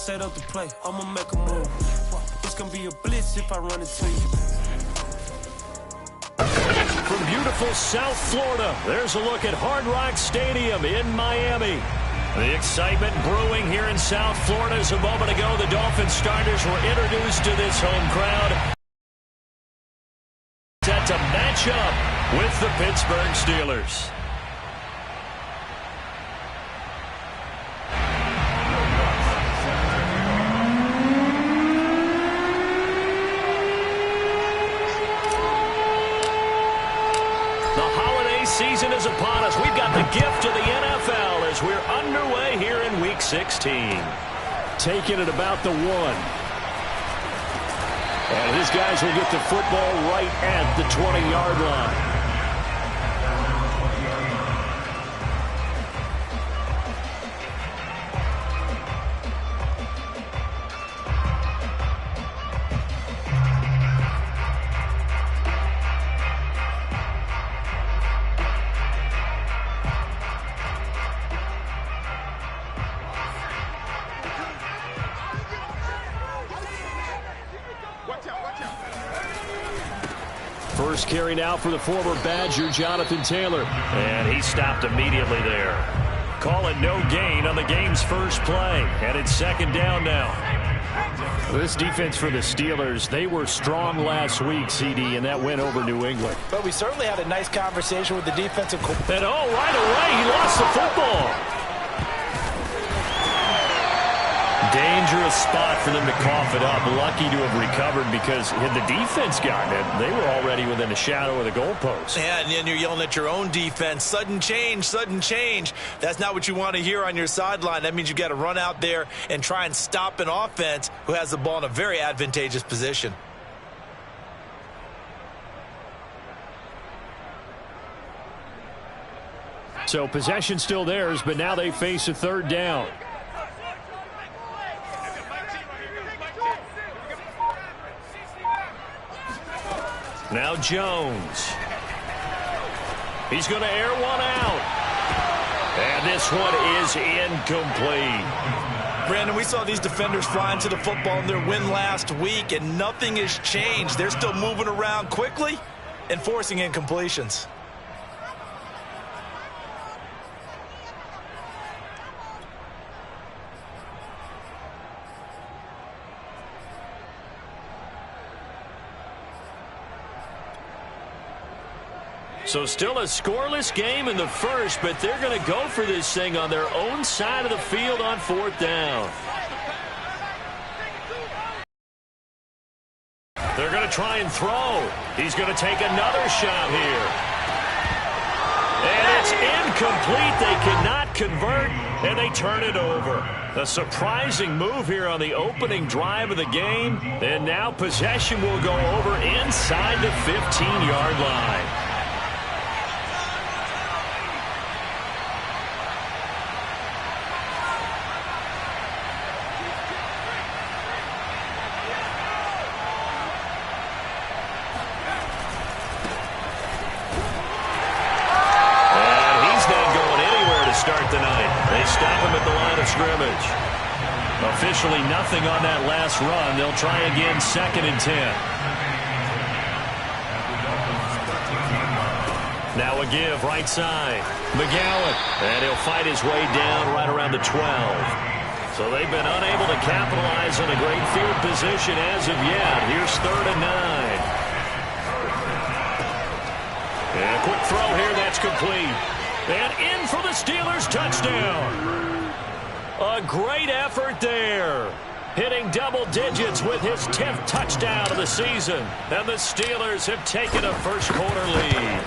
set up the play. I'ma make a move. It's gonna be a blitz if I run into you. From beautiful South Florida, there's a look at Hard Rock Stadium in Miami. The excitement brewing here in South Florida as a moment ago the Dolphins starters were introduced to this home crowd. Set to match up with the Pittsburgh Steelers. Season is upon us. We've got the gift of the NFL as we're underway here in Week 16. Taking it about the 1. And his guys will get the football right at the 20-yard line. First carry now for the former Badger, Jonathan Taylor. And he stopped immediately there. Call it no gain on the game's first play. And it's second down now. This defense for the Steelers, they were strong last week, CD, and that went over New England. But we certainly had a nice conversation with the defensive coordinator. And right away, he lost the football. Dangerous spot for them to cough it up. Lucky to have recovered because had the defense gotten it, they were already within a shadow of the goalpost. Yeah, and then you're yelling at your own defense. Sudden change, sudden change. That's not what you want to hear on your sideline. That means you got to run out there and try and stop an offense who has the ball in a very advantageous position. So possession still theirs, but now they face a third down. Now Jones. He's going to air one out. And this one is incomplete. Brandon, we saw these defenders fly into the football in their win last week, and nothing has changed. They're still moving around quickly and forcing incompletions. So still a scoreless game in the first, but they're going to go for this thing on their own side of the field on fourth down. They're going to try and throw. He's going to take another shot here. And it's incomplete. They cannot convert, and they turn it over. A surprising move here on the opening drive of the game. And now possession will go over inside the 15-yard line. Scrimmage. Officially nothing on that last run. They'll try again, 2nd and 10. Now a give, right side. McGowan. And he'll fight his way down right around the 12. So they've been unable to capitalize on a great field position as of yet. Here's 3rd and 9. And a quick throw here, that's complete. And in for the Steelers, touchdown. A great effort there. Hitting double digits with his 10th touchdown of the season. And the Steelers have taken a first-quarter lead.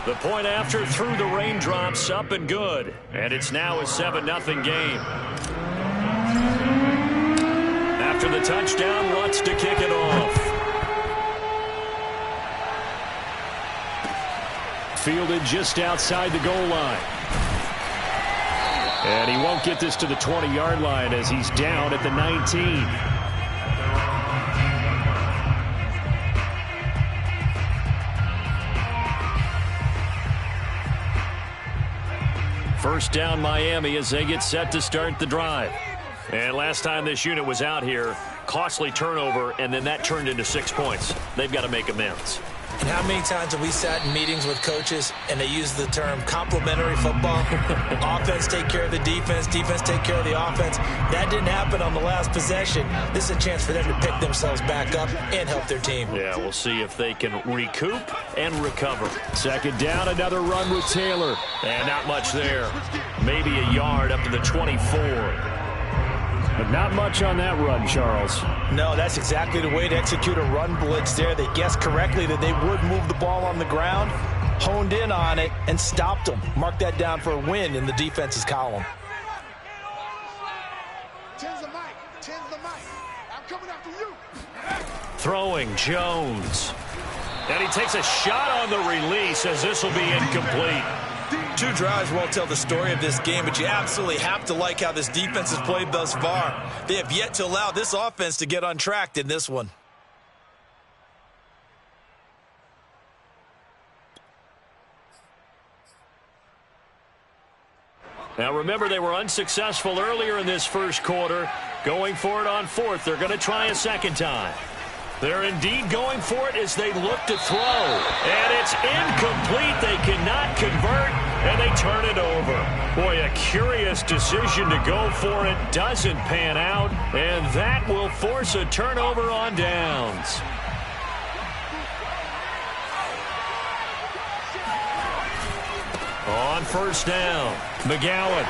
The point after through the raindrops, up and good. And it's now a 7-0 game. After the touchdown, wants to kick it off. Fielded just outside the goal line. And he won't get this to the 20-yard line as he's down at the 19. First down Miami as they get set to start the drive. And last time this unit was out here, costly turnover, and then that turned into 6 points. They've got to make amends. And how many times have we sat in meetings with coaches and they use the term complementary football? Offense take care of the defense, defense take care of the offense. That didn't happen on the last possession. This is a chance for them to pick themselves back up and help their team. Yeah, we'll see if they can recoup and recover. Second down, another run with Taylor. And not much there. Maybe a yard up to the 24. But not much on that run, Charles. No, that's exactly the way to execute a run blitz there. They guessed correctly that they would move the ball on the ground, honed in on it, and stopped them. Mark that down for a win in the defense's column. Throwing Jones. And he takes a shot on the release as this will be incomplete. 2 drives won't tell the story of this game, but you absolutely have to like how this defense has played thus far. They have yet to allow this offense to get untracked in this one. Now remember, they were unsuccessful earlier in this first quarter. Going for it on 4th. They're going to try a second time. They're indeed going for it as they look to throw. And it's incomplete. They cannot convert, and they turn it over. Boy, a curious decision to go for it. Doesn't pan out, and that will force a turnover on downs. On first down, McGowan.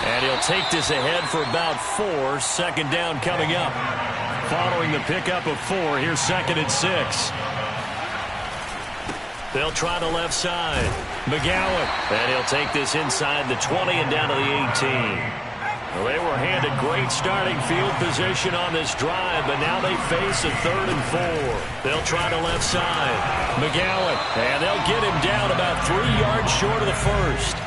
And he'll take this ahead for about 4. Second down coming up. Following the pickup of 4, here's 2nd and 6. They'll try the left side. McGowan. And he'll take this inside the 20 and down to the 18. Well, they were handed great starting field position on this drive, but now they face a 3rd and 4. They'll try the left side. McGowan. And they'll get him down about 3 yards short of the first.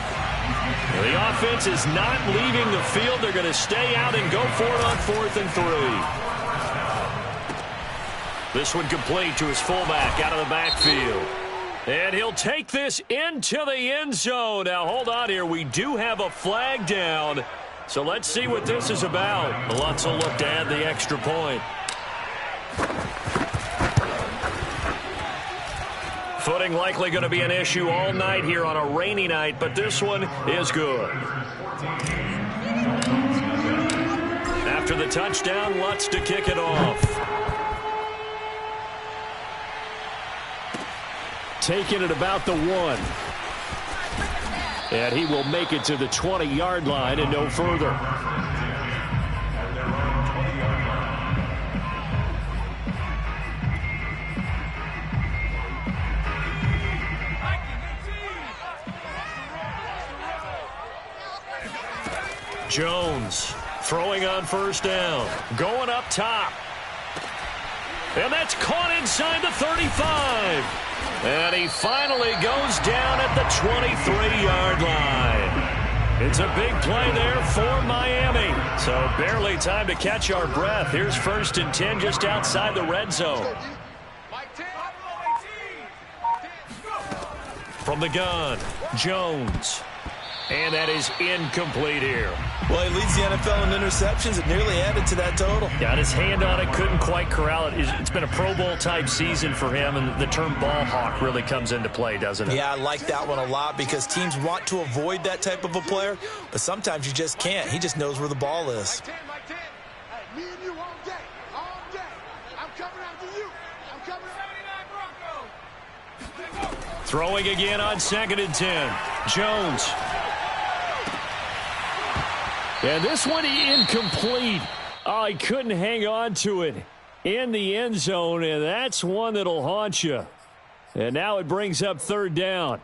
The offense is not leaving the field. They're going to stay out and go for it on 4th and 3. This one complete to his fullback out of the backfield. And he'll take this into the end zone. Now, hold on here. We do have a flag down. So let's see what this is about. Lutz will look to add the extra point. Footing likely going to be an issue all night here on a rainy night, but this one is good. After the touchdown, Lutz to kick it off. Taking it about the 1. And he will make it to the 20-yard line and no further. Jones throwing on first down. Going up top. And that's caught inside the 35. And he finally goes down at the 23-yard line. It's a big play there for Miami. So barely time to catch our breath. Here's 1st and 10 just outside the red zone. From the gun, Jones. And that is incomplete here. Well, he leads the NFL in interceptions. It nearly added to that total. Got his hand on it, couldn't quite corral it. It's been a Pro Bowl-type season for him, and the term ball hawk really comes into play, doesn't it? Yeah, I like that one a lot because teams want to avoid that type of a player, but sometimes you just can't. He just knows where the ball is. Throwing again on 2nd and 10. Jones. And this one incomplete. Oh, he couldn't hang on to it in the end zone, and that's one that'll haunt you. And now it brings up 3rd down.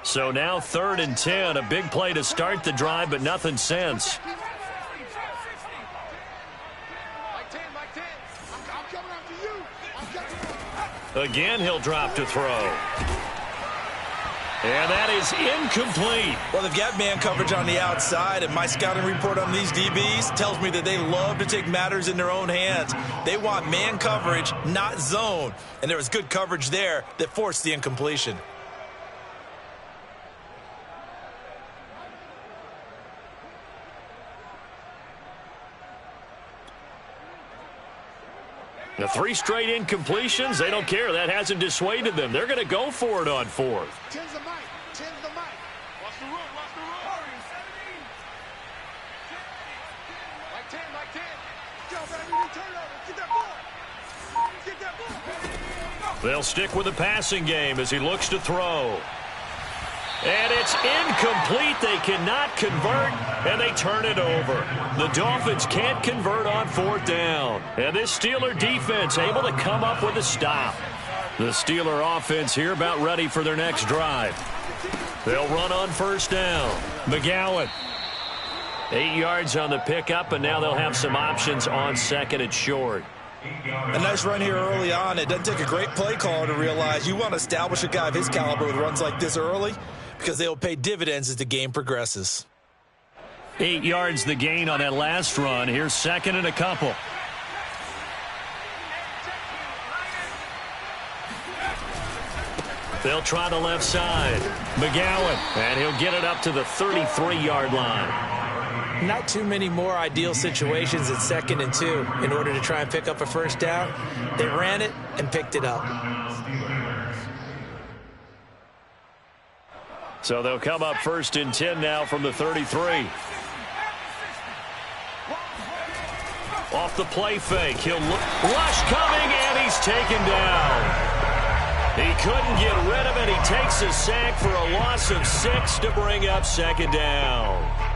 So now 3rd and 10, a big play to start the drive, but nothing since. Again, he'll drop to throw. And that is incomplete. Well, they've got man coverage on the outside, and my scouting report on these DBs tells me that they love to take matters in their own hands. They want man coverage, not zone. And there was good coverage there that forced the incompletion. The 3 straight incompletions, they don't care. That hasn't dissuaded them. They're going to go for it on 4th. Tens the mic. Tens the mic. Watch the room. Watch the room. 17. Like 10. Like 10. Yo, baby, we turn over. Get that ball. Get that ball. They'll stick with the passing game as he looks to throw. And it's incomplete. They cannot convert, and they turn it over. The Dolphins can't convert on 4th down. And this Steeler defense able to come up with a stop. The Steeler offense here about ready for their next drive. They'll run on 1st down. McGowan. 8 yards on the pickup, and now they'll have some options on 2nd and short. A nice run here early on. It doesn't take a great play caller to realize you want to establish a guy of his caliber with runs like this early, because they will pay dividends as the game progresses. 8 yards the gain on that last run. Here's 2nd and a couple. They'll try the left side. McGowan, and he'll get it up to the 33-yard line. Not too many more ideal situations at 2nd and 2 in order to try and pick up a 1st down. They ran it and picked it up. So they'll come up 1st and 10 now from the 33. Off the play fake. He'll rush coming, and he's taken down. He couldn't get rid of it. He takes a sack for a loss of 6 to bring up 2nd down.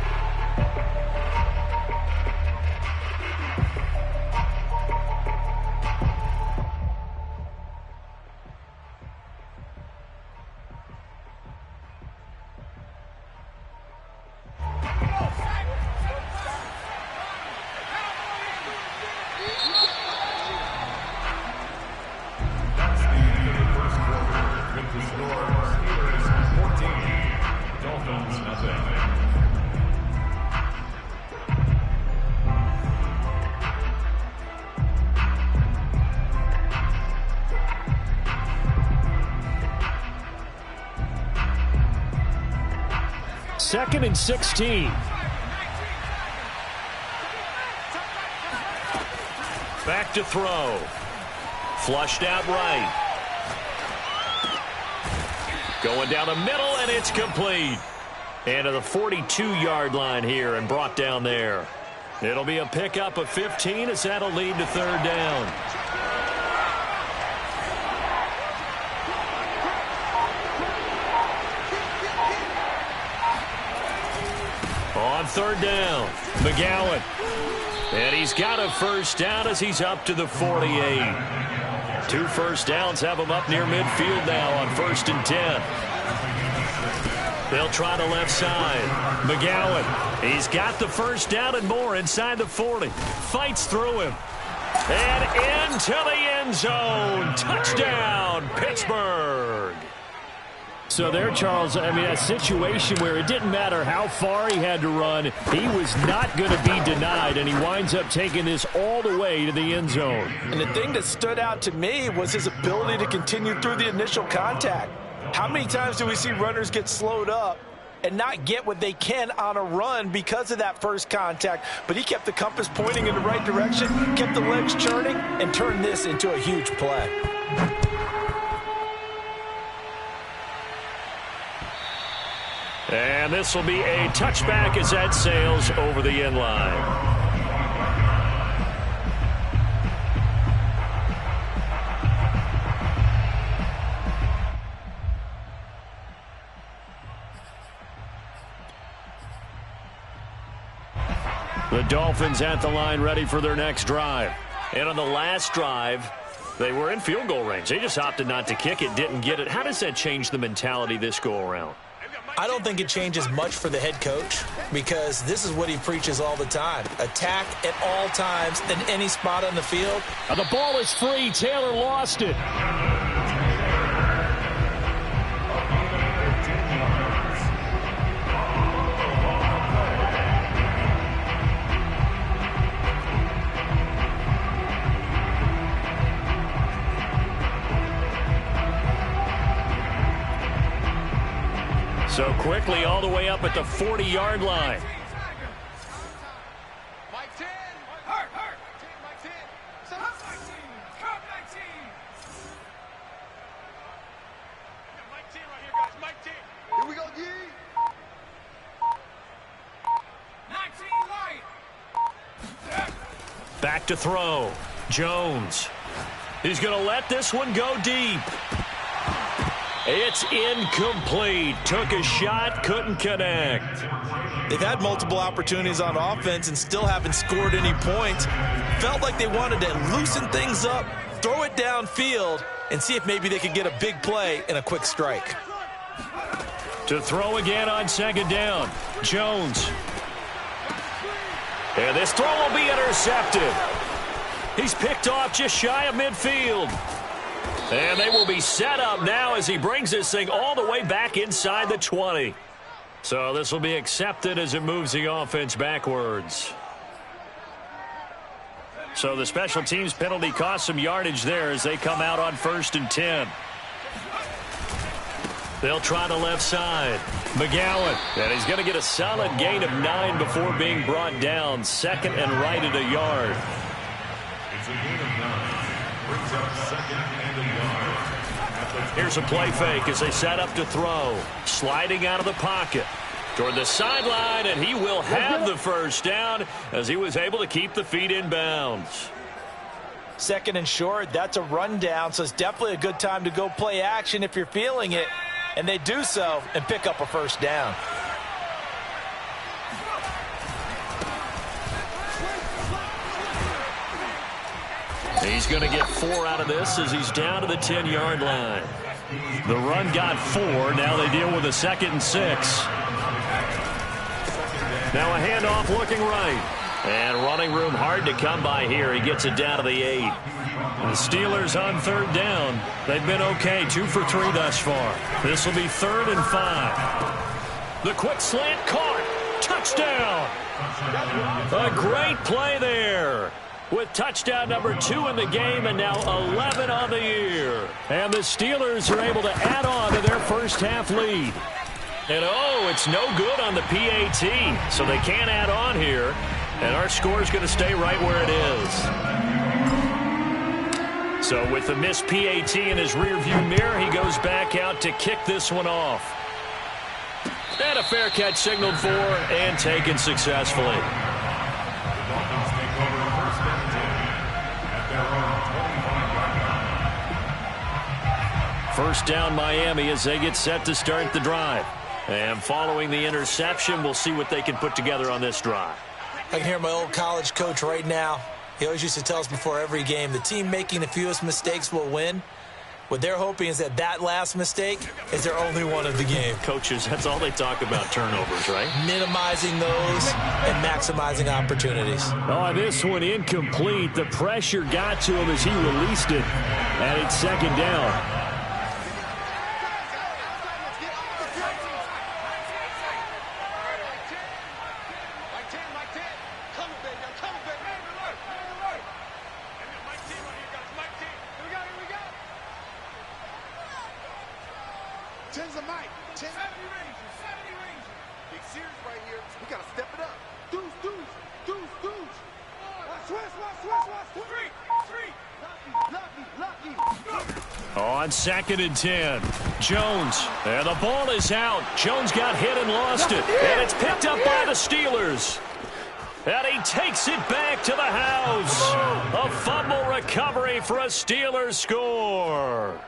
Second and 16. Back to throw. Flushed out right. Going down the middle, and it's complete. And to the 42-yard line here and brought down there. It'll be a pickup of 15 as that'll lead to 3rd down. On 3rd down, McGowan. And he's got a 1st down as he's up to the 48. 2 first downs have him up near midfield now on 1st and 10. They'll try the left side. McGowan. He's got the 1st down and more inside the 40. Fights through him. And into the end zone. Touchdown, Pittsburgh. So there, Charles, I mean, a situation where it didn't matter how far he had to run, he was not going to be denied, and he winds up taking this all the way to the end zone. And the thing that stood out to me was his ability to continue through the initial contact. How many times do we see runners get slowed up and not get what they can on a run because of that first contact? But he kept the compass pointing in the right direction, kept the legs churning, and turned this into a huge play. And this will be a touchback as that sails over the end line. The Dolphins at the line ready for their next drive. And on the last drive, they were in field goal range. They just opted not to kick it, didn't get it. How does that change the mentality this go around? I don't think it changes much for the head coach because this is what he preaches all the time. Attack at all times in any spot on the field. The ball is free. Taylor lost it. So quickly all the way up at the 40-yard line. Mike 10. Hurt. Mike 10. Come 19. Come 19. Mike 10 right here, guys. Mike 10. Here we go, G. 19 light. Back to throw. Jones. He's going to let this one go deep. It's incomplete. Took a shot, couldn't connect. They've had multiple opportunities on offense and still haven't scored any points. Felt like they wanted to loosen things up, throw it downfield, and see if maybe they could get a big play and a quick strike. To throw again on second down. Jones. And this throw will be intercepted. He's picked off just shy of midfield. And they will be set up now as he brings this thing all the way back inside the 20. So this will be accepted as it moves the offense backwards. So the special teams penalty cost some yardage there as they come out on 1st and 10. They'll try the left side. McGowan. And he's going to get a solid gain of 9 before being brought down. 2nd and right at a yard. It's a gain of 9. Brings up 2nd and a yard. Here's a play fake as they set up to throw. Sliding out of the pocket toward the sideline, and he will have the first down as he was able to keep the feet in bounds. 2nd and short, that's a rundown, so it's definitely a good time to go play action if you're feeling it. And they do so and pick up a first down. He's going to get 4 out of this as he's down to the 10-yard line. The run got 4. Now they deal with a 2nd and 6. Now a handoff looking right. And running room hard to come by here. He gets it down to the 8. The Steelers on 3rd down. They've been okay, 2 for 3 thus far. This will be 3rd and 5. The quick slant caught. Touchdown. A great play there. With touchdown number 2 in the game and now 11 on the year. And the Steelers are able to add on to their first half lead. And oh, it's no good on the PAT. So they can't add on here. And our score is going to stay right where it is. So with the missed PAT in his rearview mirror, he goes back out to kick this one off. And a fair catch signaled for and taken successfully. First down Miami as they get set to start the drive. And following the interception, we'll see what they can put together on this drive. I can hear my old college coach right now. He always used to tell us before every game, the team making the fewest mistakes will win. What they're hoping is that that last mistake is their only one of the game. Coaches, that's all they talk about, turnovers, right? Minimizing those and maximizing opportunities. Oh, this one incomplete. The pressure got to him as he released it. And it's 2nd down. On 2nd and 10, Jones, and the ball is out. Jones got hit and lost it, and it's picked up by the Steelers. And he takes it back to the house. A fumble recovery for a Steelers score.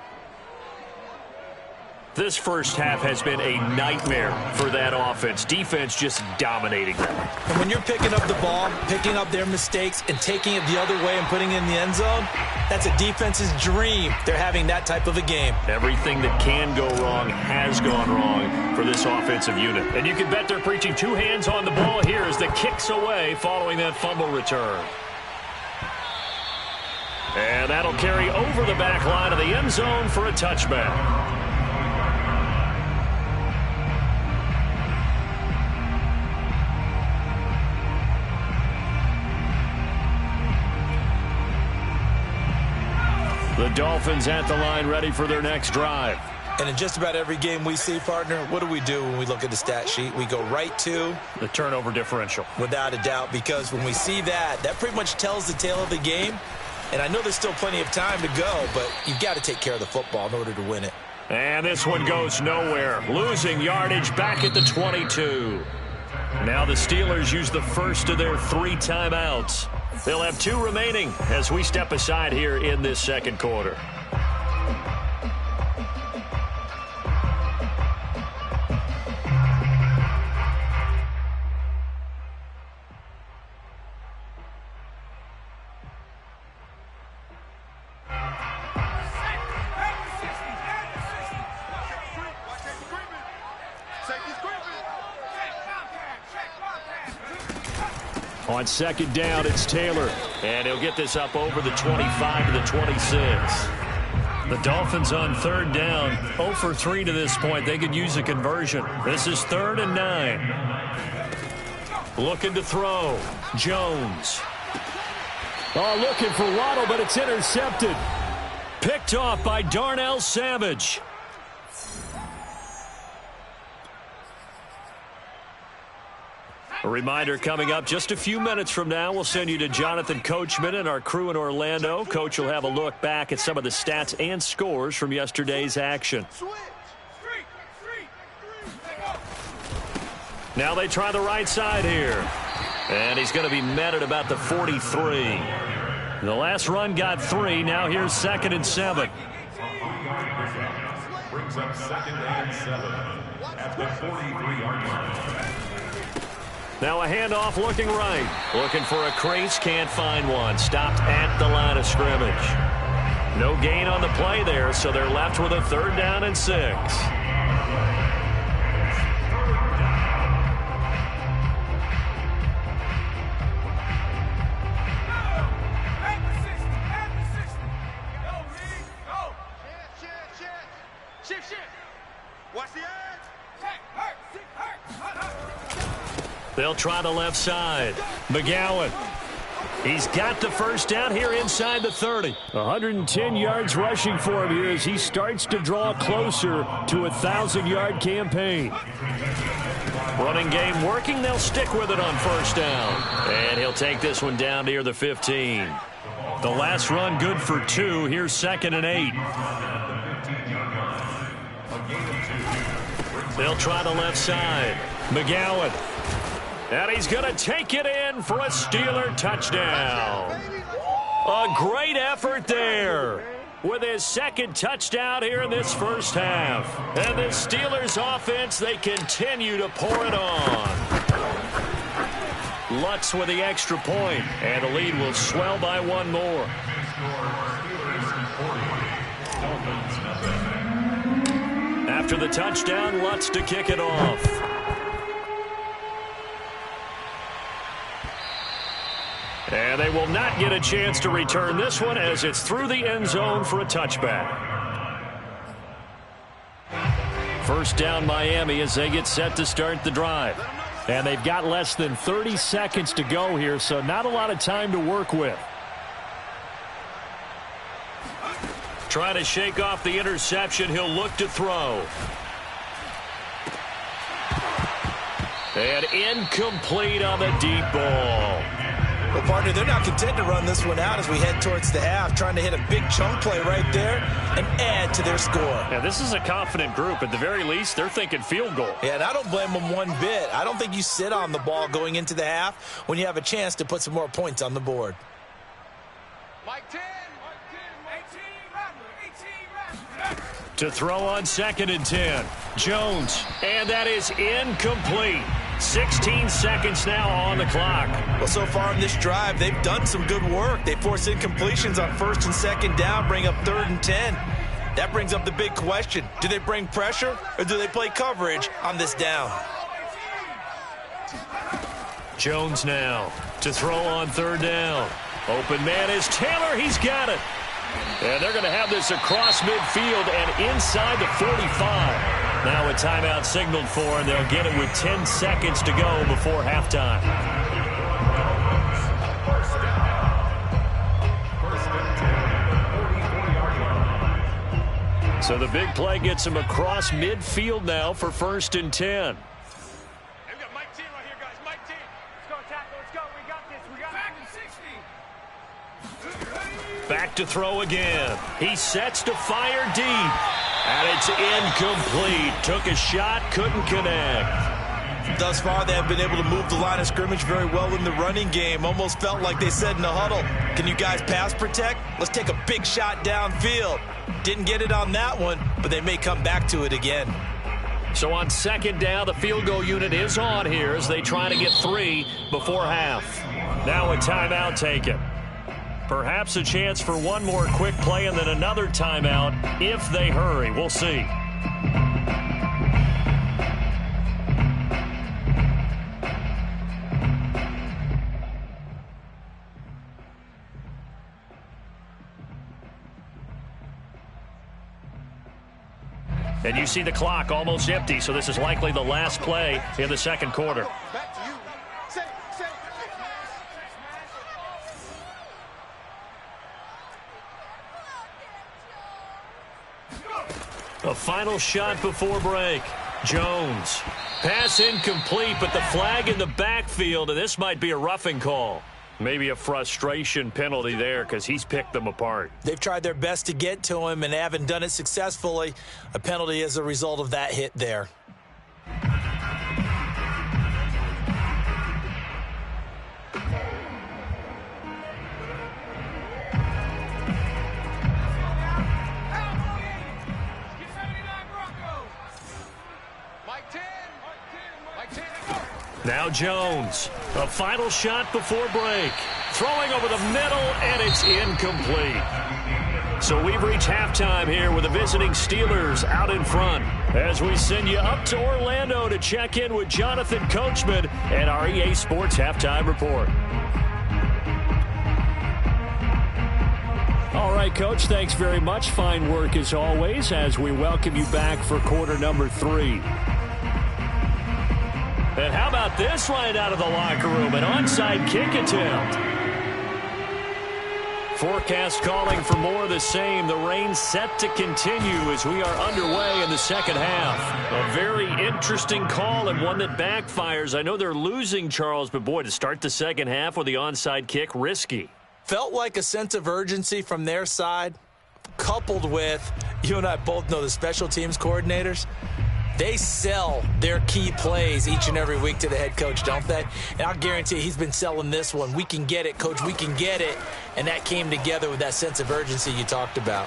This first half has been a nightmare for that offense. Defense just dominating them. And when you're picking up the ball, picking up their mistakes, and taking it the other way and putting it in the end zone, that's a defense's dream. They're having that type of a game. Everything that can go wrong has gone wrong for this offensive unit. And you can bet they're preaching 2 hands on the ball here as the kick's away following that fumble return. And that'll carry over the back line of the end zone for a touchback. The Dolphins at the line ready for their next drive. And in just about every game we see, partner, what do we do when we look at the stat sheet? We go right to the turnover differential. Without a doubt, because when we see that pretty much tells the tale of the game. And I know there's still plenty of time to go, but you've got to take care of the football in order to win it. And this one goes nowhere. Losing yardage back at the 22. Now the Steelers use the first of their 3 timeouts. They'll have 2 remaining as we step aside here in this second quarter. On second down, it's Taylor. And he'll get this up over the 25 to the 26. The Dolphins on third down, 0 for 3 to this point. They could use a conversion. This is 3rd and 9. Looking to throw. Jones. Oh, looking for Waddle, but it's intercepted. Picked off by Darnell Savage. A reminder coming up just a few minutes from now, we'll send you to Jonathan Coachman and our crew in Orlando. Coach will have a look back at some of the stats and scores from yesterday's action. Now they try the right side here. And he's going to be met at about the 43. The last run got 3. Now here's 2nd and 7. Brings up 2nd and 7 at the 43-yard line. Now a handoff looking right. Looking for a crease, can't find one. Stopped at the line of scrimmage. No gain on the play there, so they're left with a 3rd down and 6. They'll try the left side. McGowan. He's got the first down here inside the 30. 110 yards rushing for him here as he starts to draw closer to a 1,000-yard campaign. Running game working. They'll stick with it on first down. And he'll take this one down near the 15. The last run good for 2. Here's 2nd and 8. They'll try the left side. McGowan. And he's going to take it in for a Steeler touchdown. A great effort there with his 2nd touchdown here in this first half. And the Steelers offense, they continue to pour it on. Lutz with the extra point, and the lead will swell by 1 more. After the touchdown, Lutz to kick it off. And they will not get a chance to return this one as it's through the end zone for a touchback. First down Miami as they get set to start the drive. And they've got less than 30 seconds to go here, so not a lot of time to work with. Trying to shake off the interception. He'll look to throw. And incomplete on the deep ball. Well, partner, they're not content to run this one out as we head towards the half, trying to hit a big chunk play right there and add to their score. Yeah, this is a confident group. At the very least, they're thinking field goal. Yeah, and I don't blame them one bit. I don't think you sit on the ball going into the half when you have a chance to put some more points on the board. Mike 10. To throw on 2nd and 10. Jones. And that is incomplete. 16 seconds now on the clock. Well, so far in this drive, they've done some good work. They force incompletions on 1st and 2nd down, bring up 3rd and 10. That brings up the big question. Do they bring pressure or do they play coverage on this down? Jones now to throw on 3rd down. Open man is Taylor. He's got it. And they're going to have this across midfield and inside the 45. Now a timeout signaled for, and they'll get it with 10 seconds to go before halftime. So the big play gets him across midfield now for 1st and 10. Hey, we got Mike 10 right here, guys. Mike 10. Let's go, tackle. Let's go. We got this. We got back in 60. Back to throw again. He sets to fire deep. And it's incomplete. Took a shot, couldn't connect. Thus far, they have been able to move the line of scrimmage very well in the running game. Almost felt like they said in the huddle, can you guys pass protect? Let's take a big shot downfield. Didn't get it on that one, but they may come back to it again. So on 2nd down, the field goal unit is on here as they try to get 3 before half. Now a timeout taken. Perhaps a chance for one more quick play and then another timeout if they hurry. We'll see. And you see the clock almost empty, so this is likely the last play in the 2nd quarter. Back to you. Set. A final shot before break. Jones. Pass incomplete, but the flag in the backfield, and this might be a roughing call. Maybe a frustration penalty there because he's picked them apart. They've tried their best to get to him and haven't done it successfully. A penalty as a result of that hit there. Mike 10. Mike 10. Now Jones. A final shot before break. Throwing over the middle, and it's incomplete. So we've reached halftime here with the visiting Steelers out in front as we send you up to Orlando to check in with Jonathan Coachman and our EA Sports Halftime Report. All right, Coach, thanks very much. Fine work as always as we welcome you back for quarter number 3. And how about this right out of the locker room? An onside kick attempt. Forecast calling for more of the same. The rain set to continue as we are underway in the 2nd half. A very interesting call and one that backfires. I know they're losing, Charles, but boy, to start the 2nd half with the onside kick, risky. Felt like a sense of urgency from their side, coupled with, you and I both know the special teams coordinators. They sell their key plays each and every week to the head coach, don't they? And I'll guarantee he's been selling this one. We can get it, Coach. We can get it. And that came together with that sense of urgency you talked about.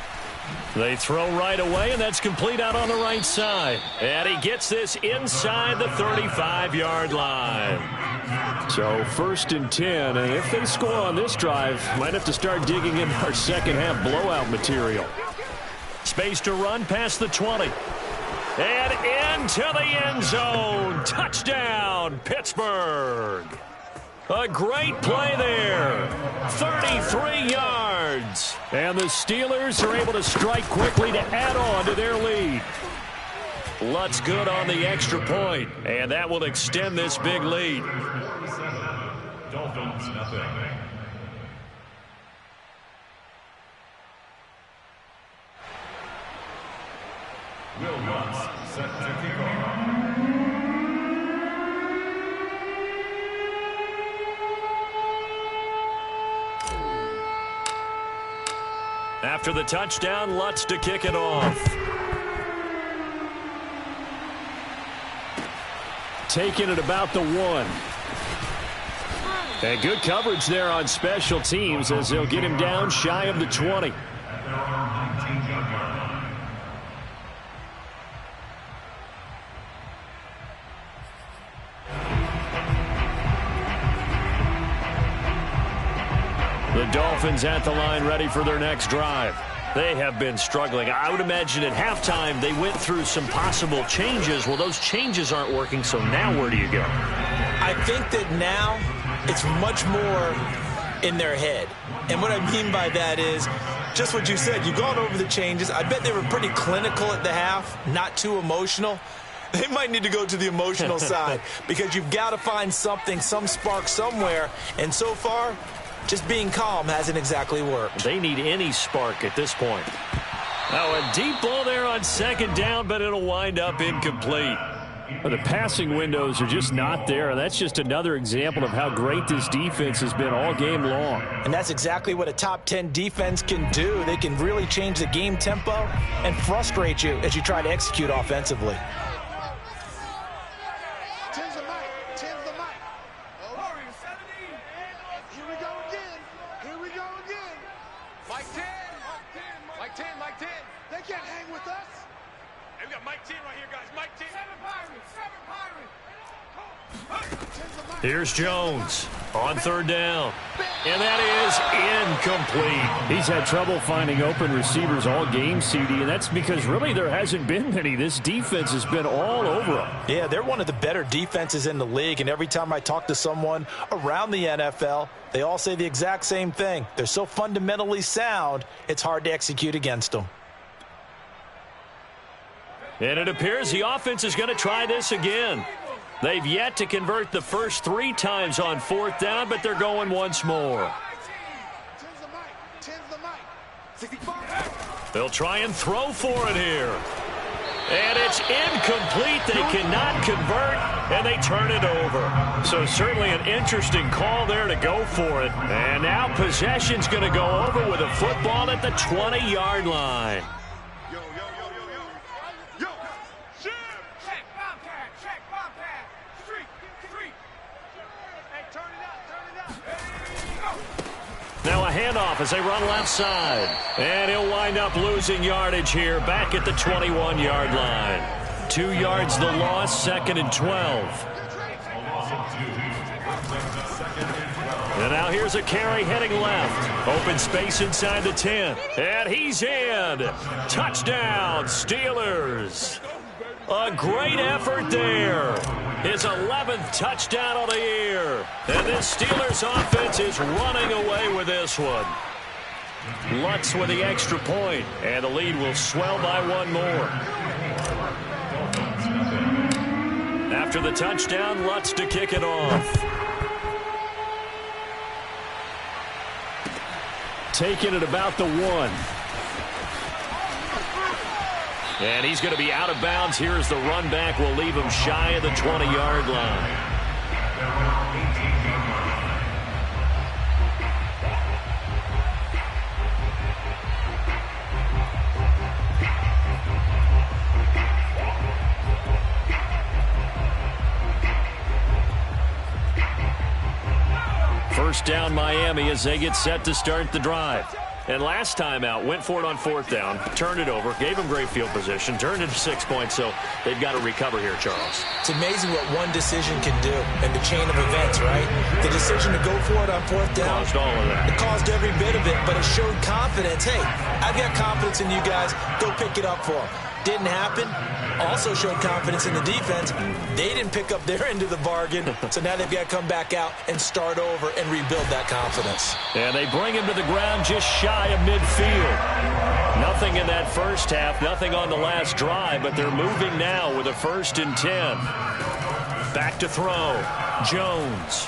They throw right away, and that's complete out on the right side. And he gets this inside the 35-yard line. So 1st and 10, and if they score on this drive, might have to start digging in our 2nd half blowout material. Space to run past the 20. And into the end zone. Touchdown, Pittsburgh. A great play there. 33 yards. And the Steelers are able to strike quickly to add on to their lead. Lutz good on the extra point, and that will extend this big lead. Dolphins, nothing. Will Lutz set to kick off. After the touchdown, Lutz to kick it off. Taking it about the 1. And good coverage there on special teams as they'll get him down shy of the 20. The Dolphins at the line ready for their next drive. They have been struggling. I would imagine at halftime they went through some possible changes. Well, those changes aren't working, so now where do you go? I think that now it's much more in their head. And what I mean by that is just what you said. You've gone over the changes. I bet they were pretty clinical at the half, not too emotional. They might need to go to the emotional side because you've got to find something, some spark somewhere. And so far, just being calm hasn't exactly worked. They need any spark at this point. Now a deep ball there on second down, but it'll wind up incomplete. But the passing windows are just not there, and that's just another example of how great this defense has been all game long. And that's exactly what a top 10 defense can do. They can really change the game tempo and frustrate you as you try to execute offensively. Tens the mic. Tens the mic. Oh, 70. Here we go again. Here we go again. Mike 10. Mike 10. Mike 10. They can't hang with us. Hey, we got Mike 10 right here, guys. Mike 10. 7 Pirates. 7 Pirates. Here's Jones on third down. And that is incomplete. He's had trouble finding open receivers all game, CD, and that's because really there hasn't been many. This defense has been all over them. Yeah, they're one of the better defenses in the league, and every time I talk to someone around the NFL, they all say the exact same thing. They're so fundamentally sound, it's hard to execute against them. And it appears the offense is going to try this again. They've yet to convert the first 3 times on fourth down, but they're going once more. They'll try and throw for it here. And it's incomplete. They cannot convert, and they turn it over. So certainly an interesting call there to go for it. And now possession's going to go over with a football at the 20-yard line. Now a handoff as they run left side. And he'll wind up losing yardage here back at the 21-yard line. 2 yards the loss, 2nd and 12. And now here's a carry heading left. Open space inside the 10. And he's in. Touchdown, Steelers. A great effort there. His 11th touchdown of the year. And this Steelers offense is running away with this one. Lutz with the extra point, and the lead will swell by 1 more. After the touchdown, Lutz to kick it off. Taking it about the 1. And he's going to be out of bounds here as the run back will leave him shy of the 20-yard line. First down Miami as they get set to start the drive. And last time out, went for it on fourth down, turned it over, gave them great field position, turned it to 6 points, so they've got to recover here, Charles. It's amazing what one decision can do in the chain of events, right? The decision to go for it on fourth down. Caused all of that. It caused every bit of it, but it showed confidence. Hey, I've got confidence in you guys. Go pick it up for them. Didn't happen. Also showed confidence in the defense. They didn't pick up their end of the bargain, so now they've got to come back out and start over and rebuild that confidence. And they bring him to the ground just shy of midfield. Nothing in that first half, nothing on the last drive, but they're moving now with a 1st and 10. Back to throw. Jones.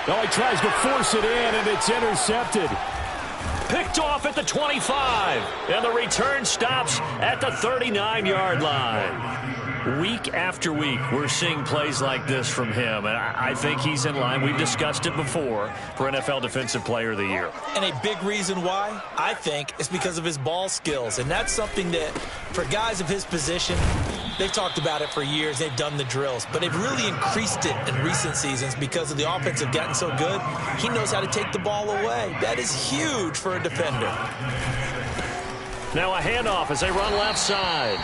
Oh, he tries to force it in, and it's intercepted. Picked off at the 25, and the return stops at the 39-yard line. Week after week, we're seeing plays like this from him, and I think he's in line. We've discussed it before for NFL Defensive Player of the Year. And a big reason why, I think, is because of his ball skills, and that's something that, for guys of his position, they've talked about it for years. They've done the drills, but they've really increased it in recent seasons because of the offense have gotten so good. He knows how to take the ball away. That is huge for a defender. Now a handoff as they run left side.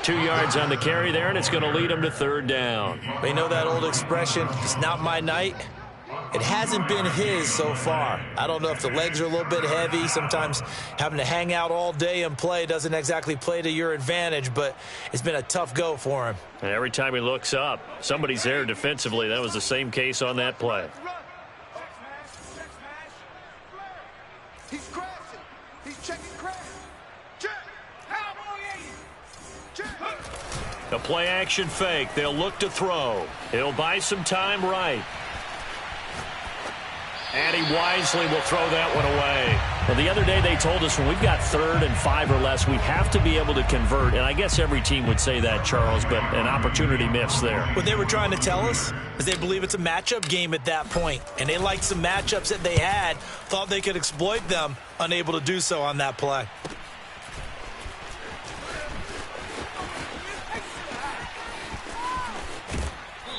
2 yards on the carry there, and it's going to lead them to 3rd down. They know that old expression, it's not my night. It hasn't been his so far. I don't know if the legs are a little bit heavy. Sometimes having to hang out all day and play doesn't exactly play to your advantage, but it's been a tough go for him. And every time he looks up, somebody's there defensively. That was the same case on that play. He's crashing. He's checking crash. Check. Check. A play action fake. They'll look to throw. He'll buy some time right. And he wisely will throw that one away. Well, the other day they told us when we've got 3rd and 5 or less, we have to be able to convert. And I guess every team would say that, Charles, but an opportunity missed there. What they were trying to tell us is they believe it's a matchup game at that point. And they liked some matchups that they had, thought they could exploit them, unable to do so on that play.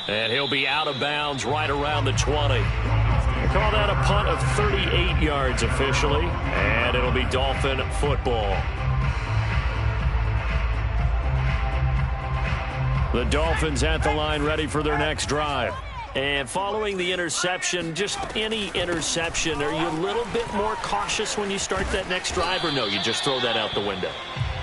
And he'll be out of bounds right around the 20. They call that a punt of 38 yards officially, and it'll be Dolphin football. The Dolphins at the line ready for their next drive. And following the interception, just any interception, are you a little bit more cautious when you start that next drive, or no, you just throw that out the window?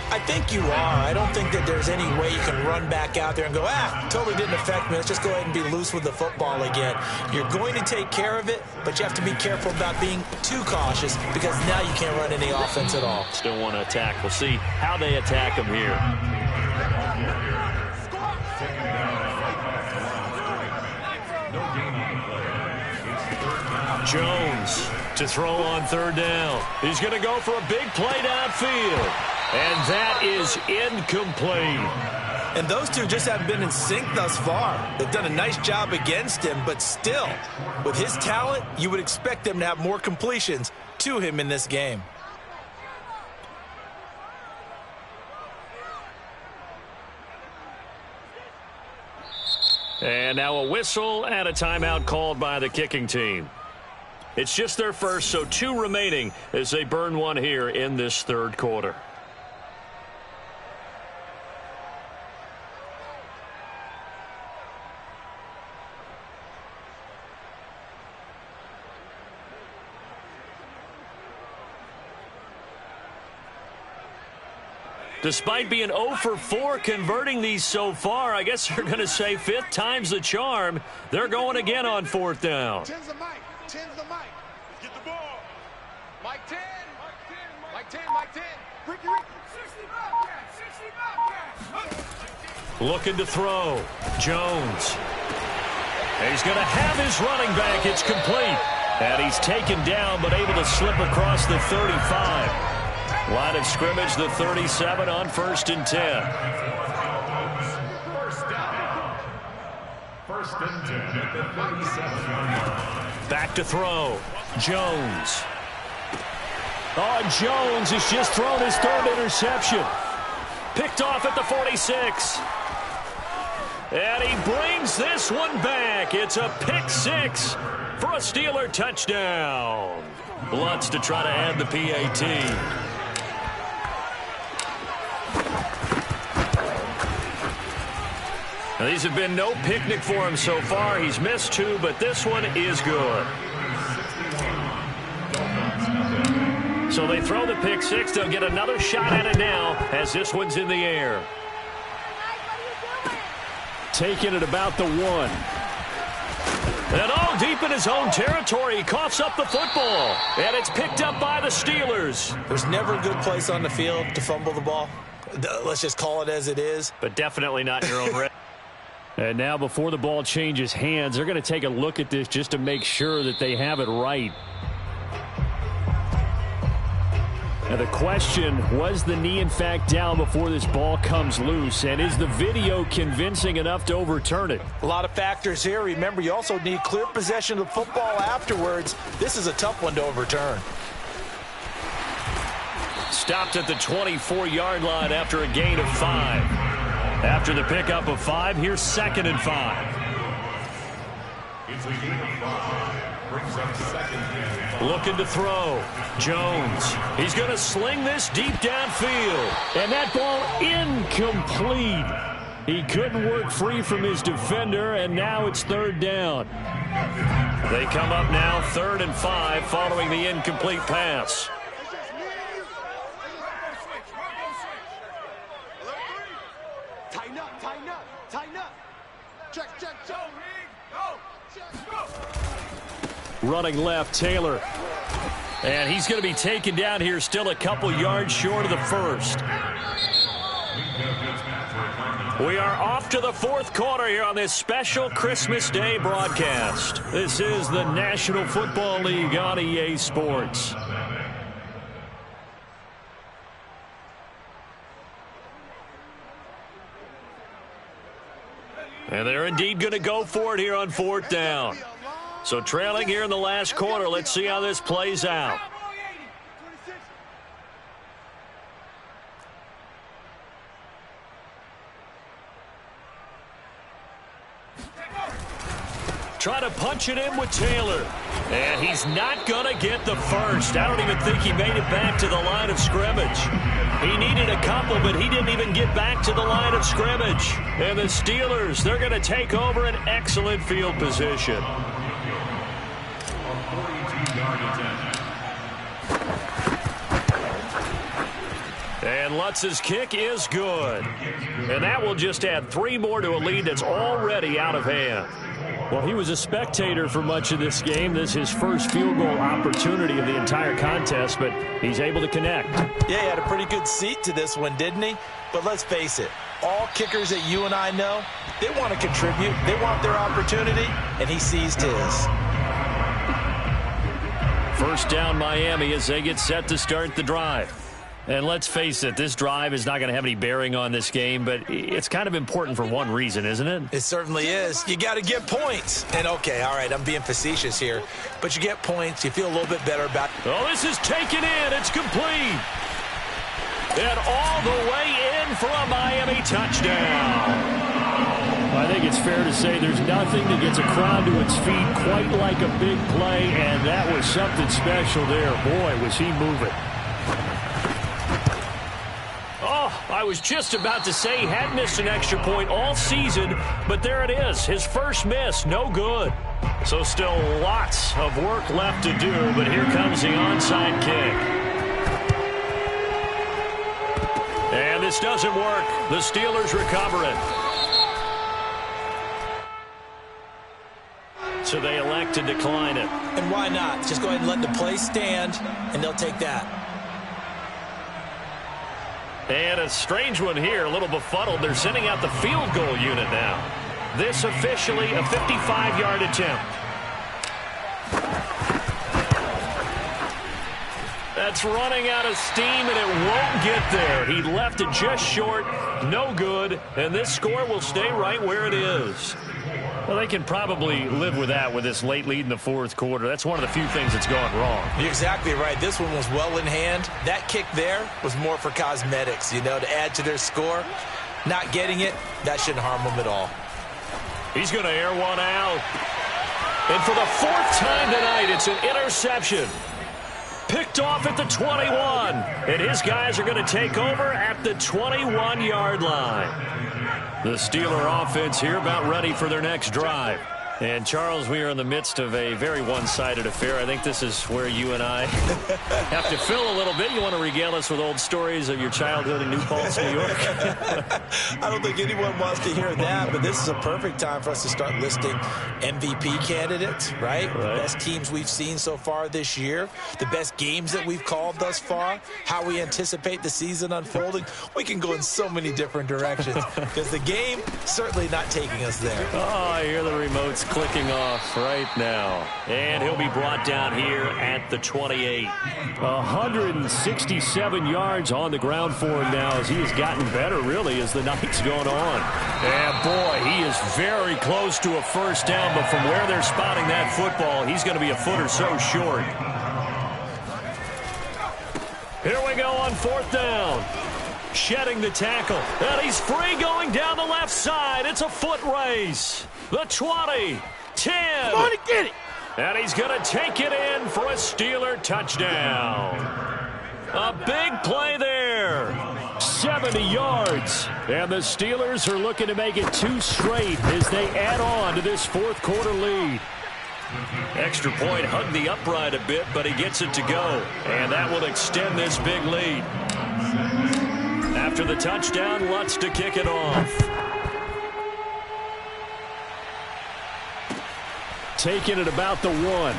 I think you are. I don't think that there's any way you can run back out there and go, totally didn't affect me. Let's just go ahead and be loose with the football again. You're going to take care of it, but you have to be careful about being too cautious because now you can't run any offense at all. Still want to attack. We'll see how they attack him here. Jones to throw on 3rd down. He's going to go for a big play downfield. And that is incomplete. And those two just haven't been in sync thus far. They've done a nice job against him, but still, with his talent, you would expect them to have more completions to him in this game. And now a whistle and a timeout called by the kicking team. It's just their first, so 2 remaining as they burn one here in this 3rd quarter. Despite being 0 for 4 converting these so far, I guess they're going to say 5th time's the charm. They're going again on 4th down. 10's the mic. 10's the mic. Get the ball. Mike 10. Mike 10. Mike 10. Ricky. 60 Bobcats. 60 Bobcats. Looking to throw. Jones. He's going to have his running back. It's complete. And he's taken down but able to slip across the 35. Line of scrimmage, the 37 on 1st and 10. First and 10 at the 37. Back to throw. Jones. Oh, Jones has just thrown his 3rd interception. Picked off at the 46. And he brings this one back. It's a pick 6 for a Steeler touchdown. Lutz to try to add the PAT. Now, these have been no picnic for him so far. He's missed 2, but this one is good. So they throw the pick 6. They'll get another shot at it now as this one's in the air. Taking it about the 1. And all deep in his own territory, he coughs up the football. And it's picked up by the Steelers. There's never a good place on the field to fumble the ball. Let's just call it as it is. But definitely not in your own red. And now before the ball changes hands, they're going to take a look at this just to make sure that they have it right. Now the question, was the knee in fact down before this ball comes loose? And is the video convincing enough to overturn it? A lot of factors here. Remember, you also need clear possession of the football afterwards. This is a tough one to overturn. Stopped at the 24-yard line after a gain of 5. After the pickup of 5, here's 2nd and 5. It's a gain of 5. Brings up 2nd and 5. Looking to throw. Jones. He's going to sling this deep downfield. And that ball incomplete. He couldn't work free from his defender, and now it's 3rd down. They come up now 3rd and 5 following the incomplete pass. Tighten up. Check. Running left, Taylor. And he's going to be taken down here still a couple yards short of the 1st. We are off to the fourth quarter here on this special Christmas Day broadcast. This is the National Football League on EA Sports. And they're indeed going to go for it here on fourth down. So trailing here in the last quarter, let's see how this plays out. Try to punch it in with Taylor. And he's not going to get the first. I don't even think he made it back to the line of scrimmage. He needed a couple, but he didn't even get back to the line of scrimmage. And the Steelers, they're going to take over an excellent field position. And Lutz's kick is good. And that will just add 3 more to a lead that's already out of hand. Well, he was a spectator for much of this game. This is his first field goal opportunity of the entire contest, but he's able to connect. Yeah, he had a pretty good seat to this one, didn't he? But let's face it, all kickers that you and I know, they want to contribute. They want their opportunity, and he seized his. First down, Miami, as they get set to start the drive. And let's face it, this drive is not going to have any bearing on this game, but it's kind of important for one reason, isn't it? It certainly is. You got to get points. And, okay, all right, I'm being facetious here, but you get points. You feel a little bit better about it. Oh, this is taken in. It's complete. And all the way in for a Miami touchdown. I think it's fair to say there's nothing that gets a crowd to its feet quite like a big play, and that was something special there. Boy, was he moving. I was just about to say he had missed an extra point all season, but there it is. His first miss, no good. So still lots of work left to do, but here comes the onside kick. And this doesn't work. The Steelers recover it. So they elect to decline it. And why not? Just go ahead and let the play stand, and they'll take that. And a strange one here, a little befuddled. They're sending out the field goal unit now. This officially a 55-yard attempt. That's running out of steam, and it won't get there. He left it just short, no good, and this score will stay right where it is. Well, they can probably live with that with this late lead in the fourth quarter. That's one of the few things that's gone wrong. You're exactly right. This one was well in hand. That kick there was more for cosmetics, to add to their score. Not getting it, that shouldn't harm them at all. He's going to air one out. And for the 4th time tonight, it's an interception. Picked off at the 21. And his guys are going to take over at the 21-yard line. The Steeler offense here about ready for their next drive. And, Charles, we are in the midst of a very one-sided affair. I think this is where you and I have to fill a little bit. You want to regale us with old stories of your childhood in New Paltz, New York? I don't think anyone wants to hear that, but this is a perfect time for us to start listing MVP candidates, right? The best teams we've seen so far this year, the best games that we've called thus far, how we anticipate the season unfolding. We can go in so many different directions because the game certainly not taking us there. Oh, I hear the remotes clicking off right now. And he'll be brought down here at the 28. 167 yards on the ground for him now as he has gotten better, really, as the night's gone on. And, boy, he is very close to a first down, but from where they're spotting that football, he's going to be a foot or so short. Here we go on 4th down. Shedding the tackle. And he's free going down the left side. It's a foot race. The 20, 10. Come on and get it. And he's going to take it in for a Steeler touchdown. A big play there. 70 yards. And the Steelers are looking to make it 2 straight as they add on to this fourth quarter lead. Extra point hugged the upright a bit, but he gets it to go. And that will extend this big lead. After the touchdown, Lutz to kick it off. Taking it about the 1.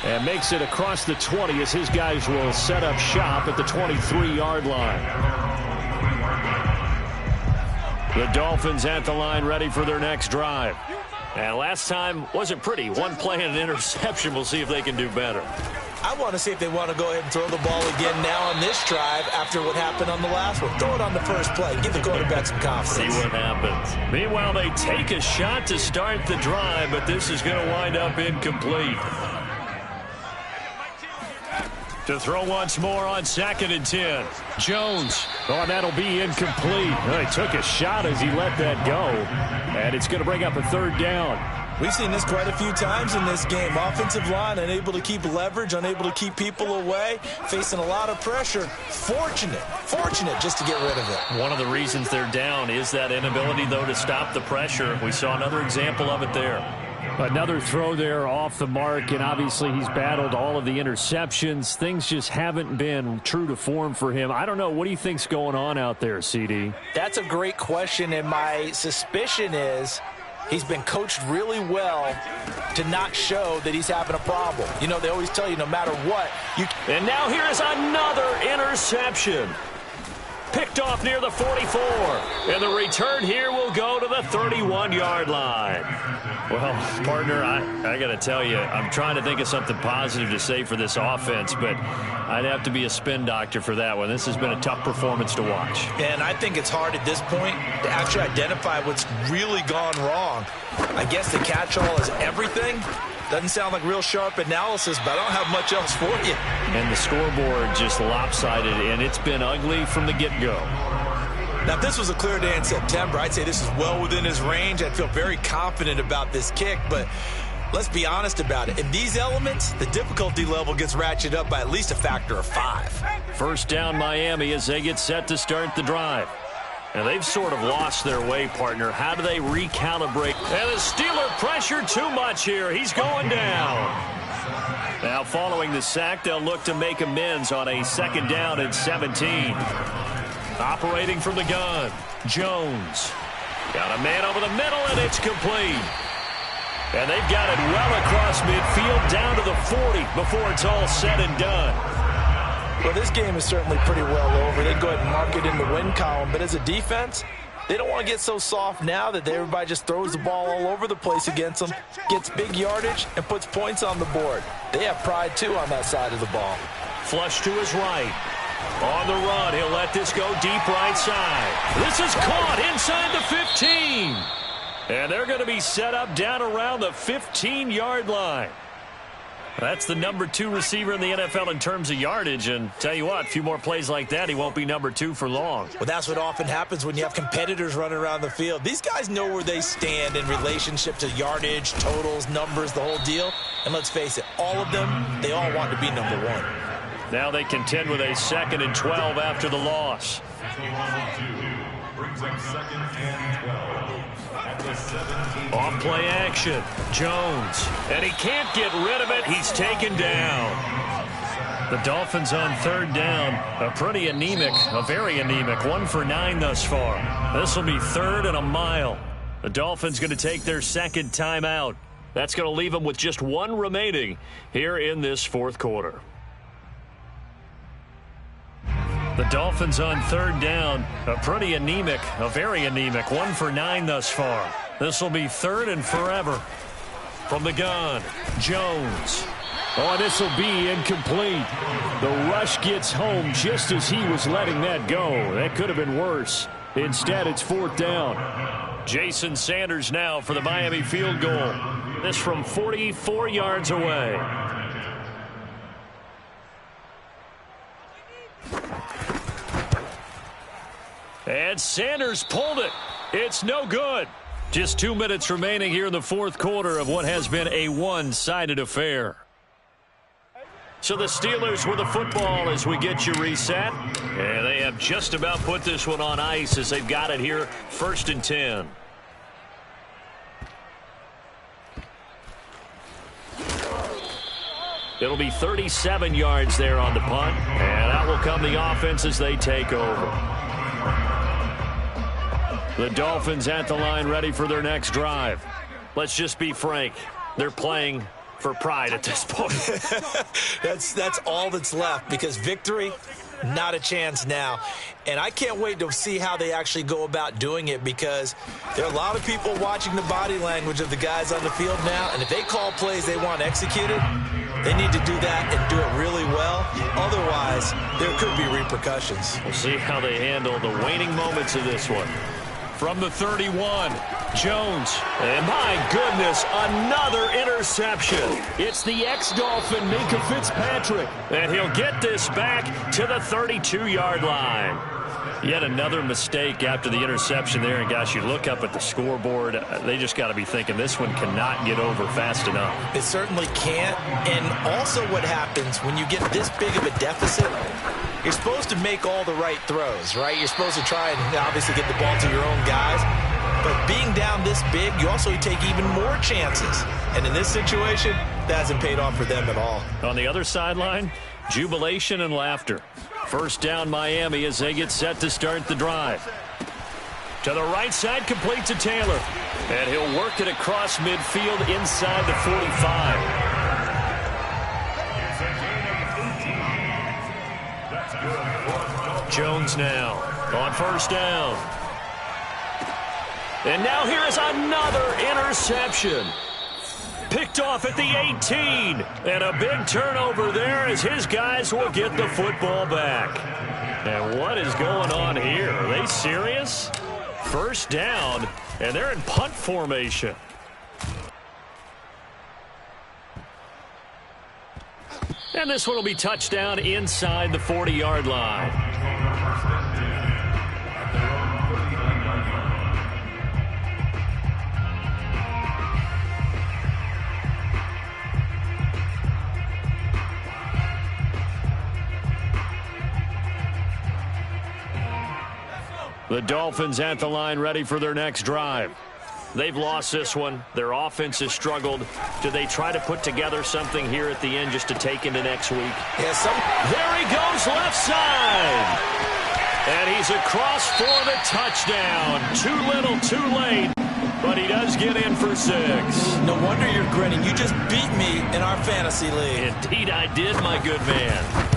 And makes it across the 20 as his guys will set up shop at the 23-yard line. The Dolphins at the line ready for their next drive. And last time wasn't pretty. One play and an interception. We'll see if they can do better. I want to see if they want to go ahead and throw the ball again now on this drive after what happened on the last one. Throw it on the first play. Give the quarterback some confidence. See what happens. Meanwhile, they take a shot to start the drive, but this is going to wind up incomplete. To throw once more on 2nd and 10. Jones. Oh, and that'll be incomplete. He took a shot as he let that go. And it's going to bring up a 3rd down. We've seen this quite a few times in this game. Offensive line unable to keep leverage, unable to keep people away, facing a lot of pressure. Fortunate just to get rid of it. One of the reasons they're down is that inability, though, to stop the pressure. We saw another example of it there. Another throw there off the mark, and obviously he's battled all of the interceptions. Things just haven't been true to form for him. I don't know. What do you think's going on out there, CD? That's a great question, and my suspicion is he's been coached really well to not show that he's having a problem. You know, they always tell you no matter what. And now here is another interception. Picked off near the 44. And the return here will go to the 31-yard line. Well, partner, I got to tell you, I'm trying to think of something positive to say for this offense, but I'd have to be a spin doctor for that one. This has been a tough performance to watch. And I think it's hard at this point to actually identify what's really gone wrong. I guess the catch-all is everything. Doesn't sound like real sharp analysis, but I don't have much else for you. And the scoreboard just lopsided, and it's been ugly from the get-go. Now, if this was a clear day in September, I'd say this is well within his range. I'd feel very confident about this kick, but let's be honest about it. In these elements, the difficulty level gets ratcheted up by at least a factor of 5. First down, Miami, as they get set to start the drive. And they've sort of lost their way, partner. How do they recalibrate? And the Steeler pressure too much here. He's going down. Now, following the sack, they'll look to make amends on a 2nd down and 17. Operating from the gun, Jones. Got a man over the middle, and it's complete. And they've got it well across midfield down to the 40 before it's all said and done. Well, this game is certainly pretty well over. They go ahead and mark it in the win column. But as a defense, they don't want to get so soft now that everybody just throws the ball all over the place against them, gets big yardage, and puts points on the board. They have pride, too, on that side of the ball. Flush to his right. On the run, he'll let this go deep right side. This is caught inside the 15. And they're going to be set up down around the 15-yard line. That's the number 2 receiver in the NFL in terms of yardage. And tell you what, a few more plays like that, he won't be number 2 for long. Well, that's what often happens when you have competitors running around the field. These guys know where they stand in relationship to yardage, totals, numbers, the whole deal. And let's face it, all of them, they all want to be number 1. Now they contend with a 2nd and 12 after the loss. Brings up 2nd and 12. At the 17. Off play action. Jones. And he can't get rid of it. He's taken down. The Dolphins on 3rd down. A pretty anemic, a very anemic. 1 for 9 thus far. This will be 3rd and a mile. The Dolphins going to take their 2nd timeout. That's going to leave them with just 1 remaining here in this 4th quarter. The Dolphins on 3rd down, a pretty anemic, a very anemic, 1 for 9 thus far. This will be 3rd and forever. From the gun, Jones. Oh, and this will be incomplete. The rush gets home just as he was letting that go. That could have been worse. Instead, it's 4th down. Jason Sanders now for the Miami field goal. This from 44 yards away. And Sanders pulled it. It's no good. Just 2 minutes remaining here in the 4th quarter of what has been a one-sided affair. So the Steelers with the football as we get you reset. And they have just about put this one on ice as they've got it here, 1st and 10. It'll be 37 yards there on the punt. And out will come the offense as they take over. The Dolphins at the line ready for their next drive. Let's just be frank. They're playing for pride at this point. That's all that's left, because victory, Not a chance now. And I can't wait to see how they actually go about doing it, because there are a lot of people watching the body language of the guys on the field now, and if they call plays they want executed, they need to do that and do it really well. Otherwise, there could be repercussions. We'll see how they handle the waning moments of this one. From the 31, Jones. And my goodness, another interception. It's the ex-Dolphin, Minka Fitzpatrick. And he'll get this back to the 32-yard line. Yet another mistake after the interception there. And, gosh, you look up at the scoreboard, they just got to be thinking this one cannot get over fast enough. It certainly can't. And also what happens when you get this big of a deficit, you're supposed to make all the right throws, right? You're supposed to try and obviously get the ball to your own guys. But being down this big, you also take even more chances. And in this situation, that hasn't paid off for them at all. On the other sideline, jubilation and laughter. First down Miami as they get set to start the drive. To the right side, complete to Taylor. And he'll work it across midfield inside the 45. Jones now on first down. And now here is another interception. Picked off at the 18. And a big turnover there as his guys will get the football back. And what is going on here? Are they serious? First down, and they're in punt formation. And this one will be touchdown inside the 40-yard line. The Dolphins at the line, ready for their next drive. They've lost this one. Their offense has struggled. Do they try to put together something here at the end just to take into next week? Yeah, there he goes, left side. And he's across for the touchdown. Too little, too late. But he does get in for 6. No wonder you're grinning. You just beat me in our fantasy league. Indeed I did, my good man.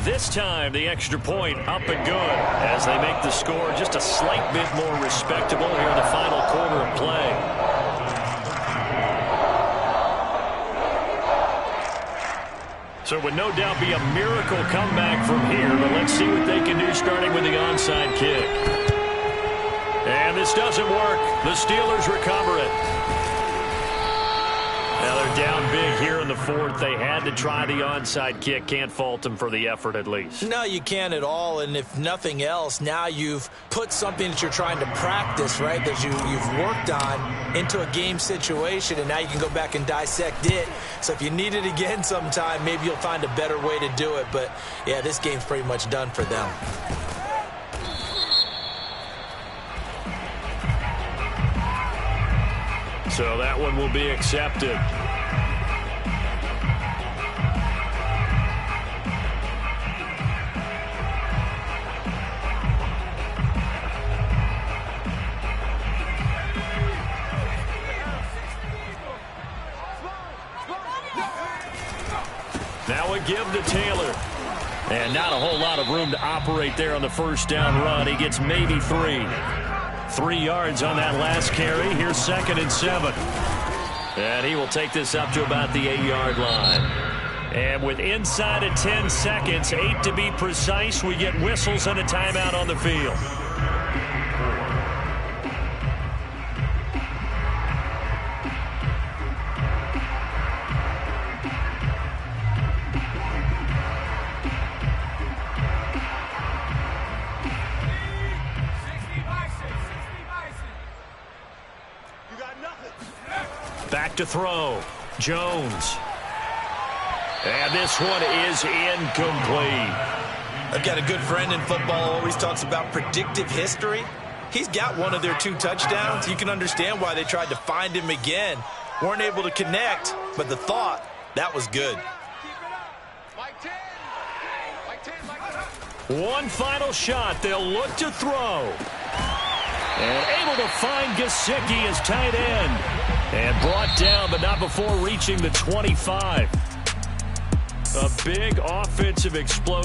This time, the extra point up and good as they make the score just a slight bit more respectable here in the final quarter of play. So it would no doubt be a miracle comeback from here, but let's see what they can do starting with the onside kick. And this doesn't work. The Steelers recover it. Now they're down big here in the fourth. They had to try the onside kick. Can't fault them for the effort at least. No, you can't at all. And if nothing else, now you've put something that you're trying to practice, right, that you've worked on into a game situation, and now you can go back and dissect it. So if you need it again sometime, maybe you'll find a better way to do it. But, yeah, this game's pretty much done for them. So that one will be accepted. Now a give to Taylor. And not a whole lot of room to operate there on the first down run. He gets maybe 3. 3 yards on that last carry. Here's 2nd and 7. And he will take this up to about the 8-yard line. And with inside of 10 seconds, 8 to be precise, we get whistles and a timeout on the field. Back to throw. Jones. And this one is incomplete. I've got a good friend in football, always talks about predictive history. He's got one of their 2 touchdowns. You can understand why they tried to find him again. Weren't able to connect, but the thought, that was good. One final shot. They'll look to throw. And able to find Gesicki as tight end. And brought down, but not before reaching the 25. A big offensive explosion.